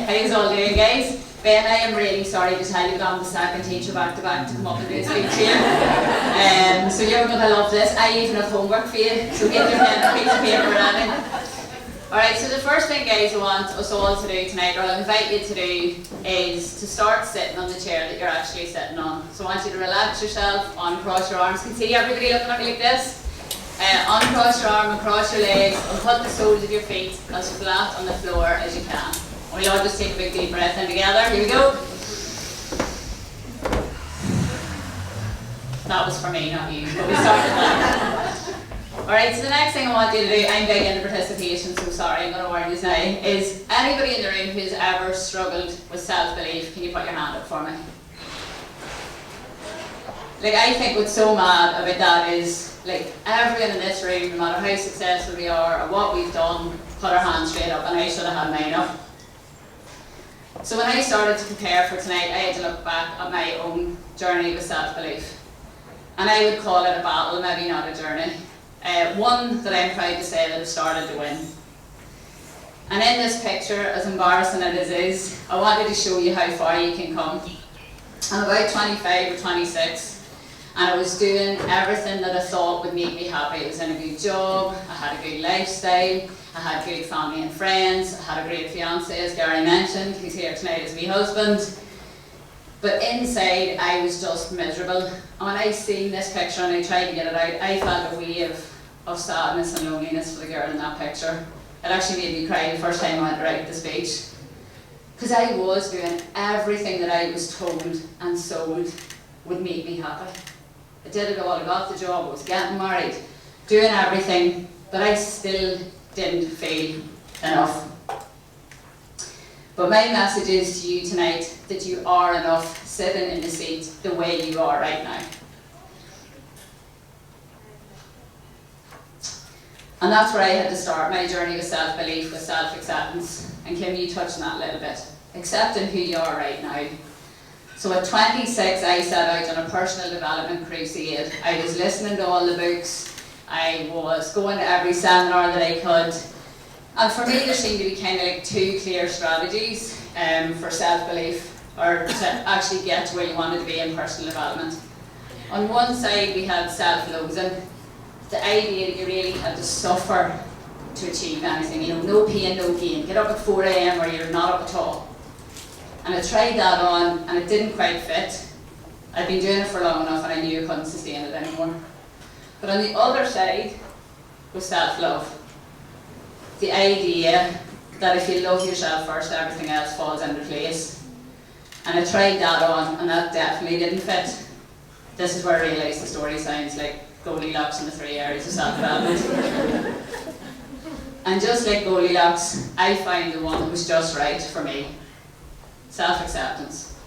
How you all doing, guys? Ben, I am really sorry to tell you that I'm the second teacher back to back to come up and do a speech here. So you're going to love this. I even have homework for you, so get your pen and piece of paper ready. Alright, so the first thing, guys, I want us all to do tonight, or I'll invite you to do, is to start sitting on the chair that you're actually sitting on. So I want you to relax yourself, uncross your arms. You can see everybody looking at me like this. Uncross your arm, across your legs, and put the soles of your feet as flat on the floor as you can. And we'll all just take a big deep breath in together. Here we go. That was for me, not you, but we started that. Alright, so the next thing I want you to do, I'm big into participation, so sorry, I'm going to warn you now, is anybody in the room who's ever struggled with self-belief, can you put your hand up for me? Like, I think what's so mad about that is, like, everyone in this room, no matter how successful we are or what we've done, put our hands straight up, and I should have had mine up. So when I started to prepare for tonight, I had to look back at my own journey with self-belief. And I would call it a battle, maybe not a journey. One that I'm proud to say that I've started to win. And in this picture, as embarrassing as it is, I wanted to show you how far you can come. I'm about 25 or 26, and I was doing everything that I thought would make me happy. I was in a good job, I had a good lifestyle, I had good family and friends, I had a great fiance, as Gary mentioned, who's here tonight as my husband. But inside, I was just miserable. And when I seen this picture and I tried to get it out, I felt a wave of sadness and loneliness for the girl in that picture. It actually made me cry the first time I went to write the speech. Because I was doing everything that I was told and sold would make me happy. I did it all, I got the job, I was getting married, doing everything, but I still didn't feel enough. But my message is to you tonight that you are enough sitting in the seat the way you are right now. And that's where I had to start my journey with self-belief, with self-acceptance. And Kim, you touched on that a little bit. Accepting who you are right now. So at 26, I set out on a personal development crusade. I was listening to all the books. I was going to every seminar that I could. And for me, there seemed to be kind of like two clear strategies for self-belief, or to actually get to where you wanted to be in personal development. On one side, we had self-loathing. The idea that you really had to suffer to achieve anything, you know, no pain, no gain. Get up at 4 AM or you're not up at all. And I tried that on and it didn't quite fit. I'd been doing it for long enough and I knew I couldn't sustain it anymore. But on the other side was self-love. The idea that if you love yourself first, everything else falls into place. And I tried that on and that definitely didn't fit. This is where I realised the story sounds like Goldilocks in the 3 areas of self-development. And just like Goldilocks, I found the one that was just right for me. Self-acceptance.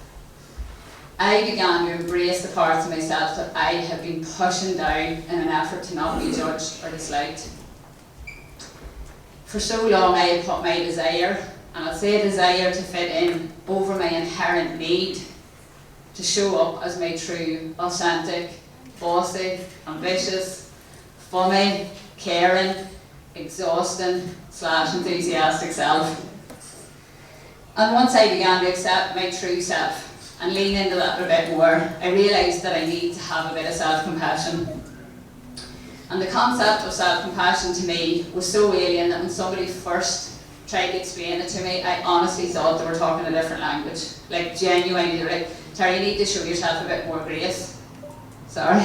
I began to embrace the parts of myself that I had been pushing down in an effort to not be judged or disliked. For so long I had put my desire, and I'll say desire to fit in, over my inherent need to show up as my true, authentic, bossy, ambitious, funny, caring, exhausting / enthusiastic self. And once I began to accept my true self and lean into that a bit more, I realised that I need to have a bit of self-compassion. And the concept of self-compassion to me was so alien that when somebody first tried to explain it to me, I honestly thought they were talking a different language. Like genuinely, they're like, Terry, you need to show yourself a bit more grace. Sorry,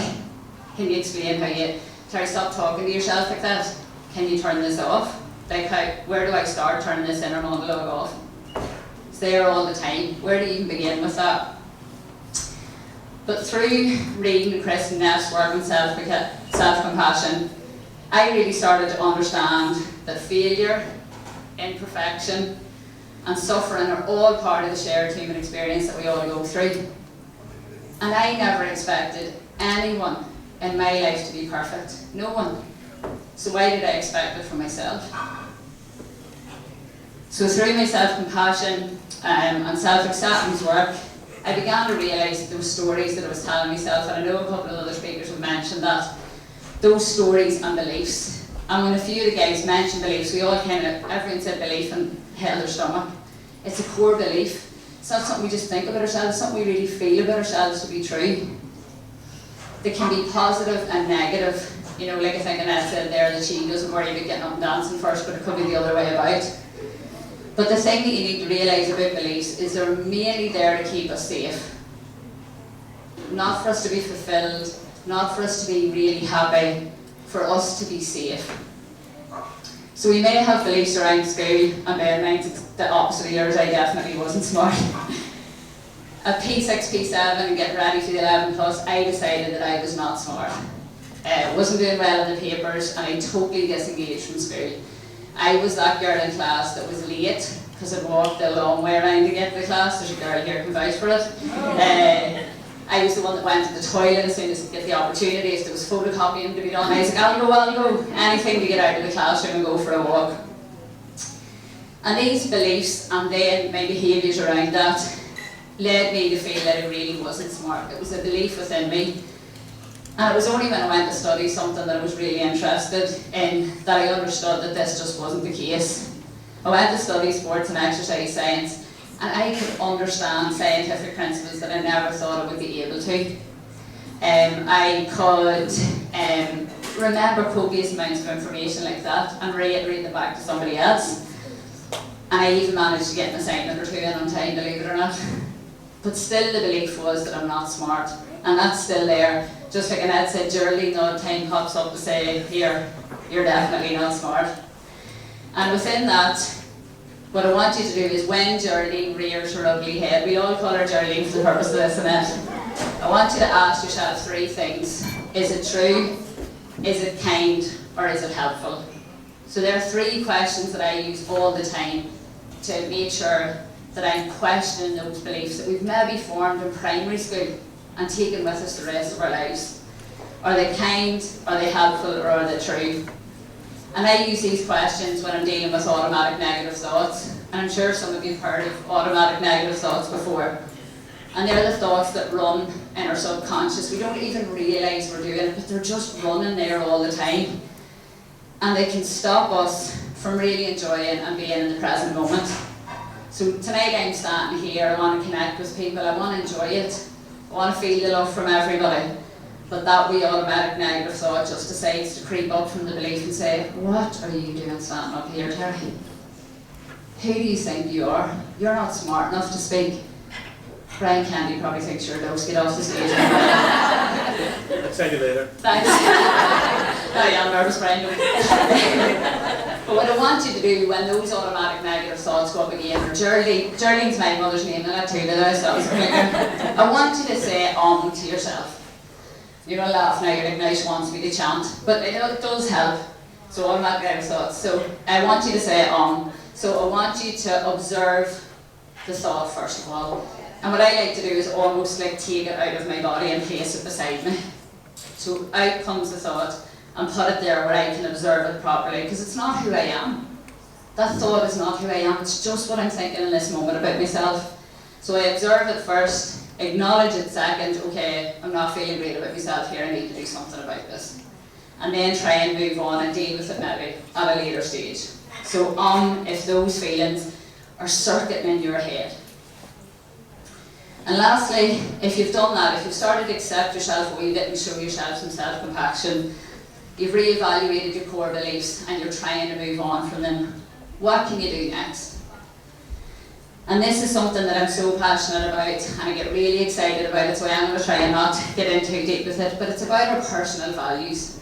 can you explain how you, Terry, stop talking to yourself like that? Can you turn this off? Like where do I start turning this inner monologue off? It's there all the time. Where do you even begin with that? But through reading Kristen Neff's work on self-compassion, I really started to understand that failure, imperfection, and suffering are all part of the shared human experience that we all go through. And I never expected anyone in my life to be perfect. No one. So why did I expect it from myself? So through my self-compassion and self-acceptance work, I began to realise those stories that I was telling myself, and I know a couple of other speakers have mentioned that, those stories and beliefs. And when a few of the guys mentioned beliefs, we all kind of, everyone said belief and held their stomach. It's a core belief. It's not something we just think about ourselves, it's something we really feel about ourselves to be true. They can be positive and negative. You know, like I think Annette said there, that she doesn't worry about getting up and dancing first, but it could be the other way about. But the thing that you need to realise about beliefs is they're mainly there to keep us safe. Not for us to be fulfilled, not for us to be really happy, for us to be safe. So we may have beliefs around school, and bear in mind the opposite of yours, I definitely wasn't smart. At P6, P7 and getting ready for the 11 plus, I decided that I was not smart. Wasn't doing well in the papers, and I totally disengaged from school. I was that girl in class that was late because I'd walked a long way around to get to the class. There's a girl here who can vouch for it. I was the one that went to the toilet as soon as I get the opportunity. If there was photocopying to be done, I was like, I'll go. Anything to get out of the classroom and go for a walk. And these beliefs and then my behaviours around that led me to feel that I really wasn't smart. It was a belief within me. And it was only when I went to study something that I was really interested in that I understood that this just wasn't the case. I went to study sports and exercise science, and I could understand scientific principles that I never thought I would be able to. I could remember copious amounts of information like that and reiterate them back to somebody else. And I even managed to get an assignment or two in on time, believe it or not. But still the belief was that I'm not smart, and that's still there. Just like Annette said, Geraldine, no time pops up to say, here, you're definitely not smart. And within that, what I want you to do is when Geraldine rears her ugly head, we all call her Geraldine for the purpose of this, Annette. I want you to ask yourself three things. Is it true? Is it kind? Or is it helpful? So there are three questions that I use all the time to make sure that I'm questioning those beliefs that we've maybe formed in primary school and taken with us the rest of our lives. Are they kind, are they helpful, or are they true? And I use these questions when I'm dealing with automatic negative thoughts, and I'm sure some of you have heard of automatic negative thoughts before. And they're the thoughts that run in our subconscious. We don't even realise we're doing it, but they're just running there all the time. And they can stop us from really enjoying and being in the present moment. So tonight I'm standing here, I want to connect with people, I want to enjoy it. I want to feel the love from everybody, but that wee automatic negative thought just decides to creep up from the belief and say, what are you doing standing up here, Terry? Who do you think you are? You're not smart enough to speak. Brian Candy probably thinks you're a dose, get off the stage. I'll tell you later. Thanks. Oh yeah, I'm nervous, Brian. But what I want you to do when those automatic negative thoughts go up again, or Geraldine's my mother's name, and that too, so that was I want you to say to yourself. You're going to laugh now, you're like, now she wants me to chant, but it does help. So automatic negative thoughts. So I want you to say So I want you to observe the thought first of all. And what I like to do is almost like take it out of my body and place it beside me. So out comes the thought, and put it there where I can observe it properly, because it's not who I am. That thought is not who I am, it's just what I'm thinking in this moment about myself. So I observe it first, acknowledge it second, okay, I'm not feeling great about myself here, I need to do something about this. And then try and move on and deal with it maybe at a later stage. So if those feelings are circuiting in your head. And lastly, if you've done that, if you've started to accept yourself a wee bit and show yourself some self-compassion, you've re-evaluated your core beliefs and you're trying to move on from them, what can you do next? And this is something that I'm so passionate about and I get really excited about it, so I am going to try and not get in too deep with it, but it's about our personal values.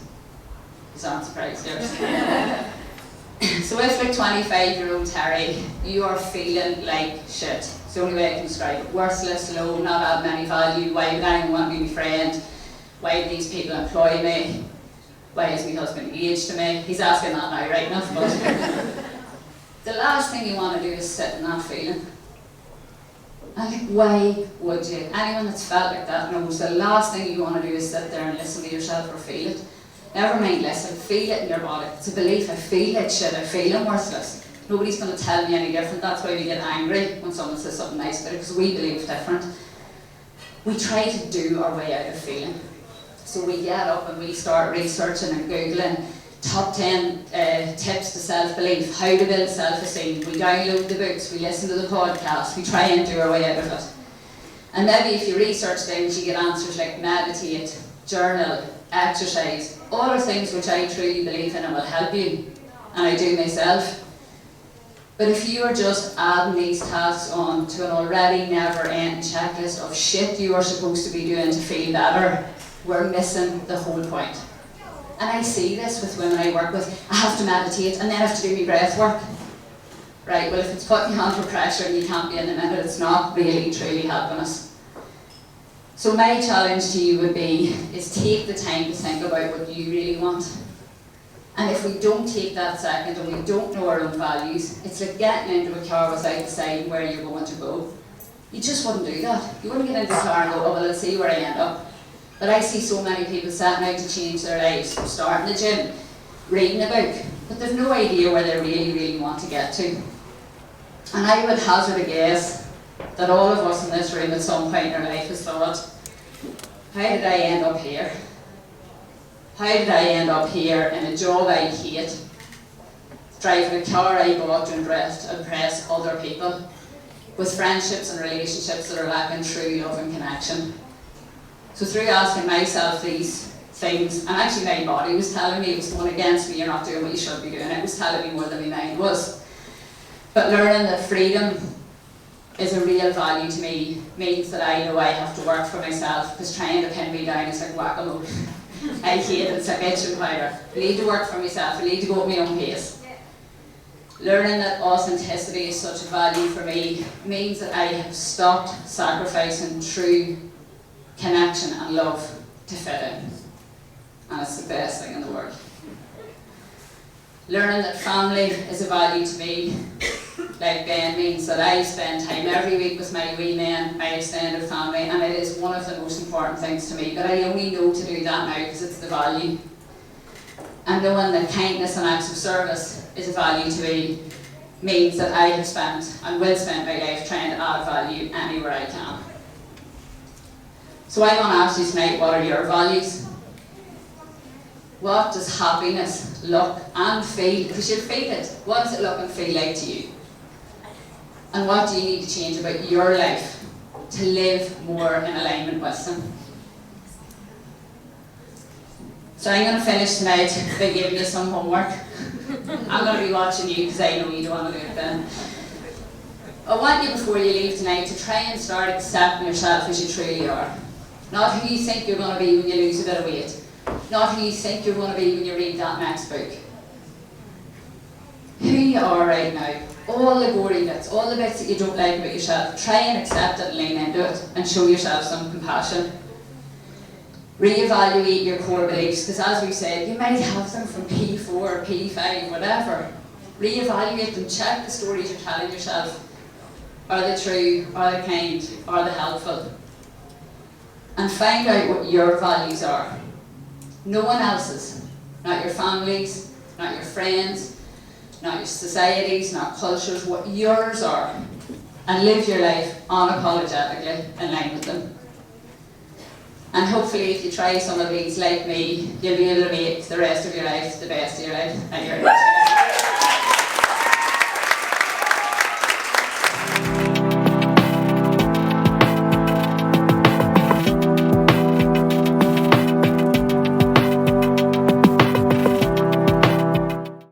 You aren't surprised there. So if like 25-year-old Terry, you are feeling like shit, it's the only way I can describe it, worthless, low, not having any value, why would anyone want to be my friend, why do these people employ me, why is my husband engaged to me? He's asking that now, right enough, but the last thing you want to do is sit in that feeling. And like, why would you? Anyone that's felt like that knows the last thing you want to do is sit there and listen to yourself or feel it. Never mind listen, feel it in your body. It's a belief, I feel like shit, I feel I'm worthless. Nobody's going to tell me any different. That's why we get angry when someone says something nice about it, because we believe different. We try to do our way out of feeling. So we get up and we start researching and Googling top 10 tips to self-belief, how to build self-esteem. We download the books, we listen to the podcasts, we try and do our way out of it. And maybe if you research things, you get answers like meditate, journal, exercise, all are things which I truly believe in and will help you, and I do myself. But if you are just adding these tasks on to an already never-ending checklist of shit you are supposed to be doing to feel better, we're missing the whole point. And I see this with women I work with. I have to meditate and then I have to do my breath work. Right, well if it's putting you under pressure and you can't be in the minute, it's not really truly helping us. So my challenge to you would be, is take the time to think about what you really want. And if we don't take that second and we don't know our own values, it's like getting into a car without deciding where you're going to go. You just wouldn't do that. You wouldn't get into the car and go, oh well, let's see where I end up. But I see so many people setting out to change their lives, starting the gym, reading a book, but they've no idea where they really want to get to. And I would hazard a guess that all of us in this room at some point in our life has thought, how did I end up here? How did I end up here in a job I hate, driving a car I bought to impress other people, with friendships and relationships that are lacking true love and connection? So through asking myself these things, and actually my body was telling me, it was going against me, you're not doing what you should be doing, it was telling me more than my mind was. But learning that freedom is a real value to me means that I know I have to work for myself, because trying to pin me down is like whack-a-mole. I hate it, it's like itching powder. I need to work for myself, I need to go at my own pace. Learning that authenticity is such a value for me means that I have stopped sacrificing true connection and love to fit in. And it's the best thing in the world. Learning that family is a value to me, like Ben, means that I spend time every week with my wee men, my extended family, and it is one of the most important things to me. But I only know to do that now because it's the value. And knowing that kindness and acts of service is a value to me means that I have spent and will spend my life trying to add value anywhere I can. So I want to ask you tonight, what are your values? What does happiness look and feel, because you'll feel it, what does it look and feel like to you? And what do you need to change about your life to live more in alignment with them? So I'm going to finish tonight by giving you some homework. I'm going to be watching you because I know you don't want to do it then. I want you before you leave tonight to try and start accepting yourself as you truly are. Not who you think you're going to be when you lose a bit of weight. Not who you think you're going to be when you read that next book. Who you are right now. All the gory bits, all the bits that you don't like about yourself, try and accept it and lean into it and show yourself some compassion. Reevaluate your core beliefs, because as we said, you might have them from P4, P5, whatever. Reevaluate them, check the stories you're telling yourself. Are they true? Are they kind? Are they helpful? And find out what your values are. No one else's. Not your families, not your friends, not your societies, not cultures, what yours are. And live your life unapologetically in line with them. And hopefully if you try some of these like me, you'll be able to make the rest of your life the best of your life. And you're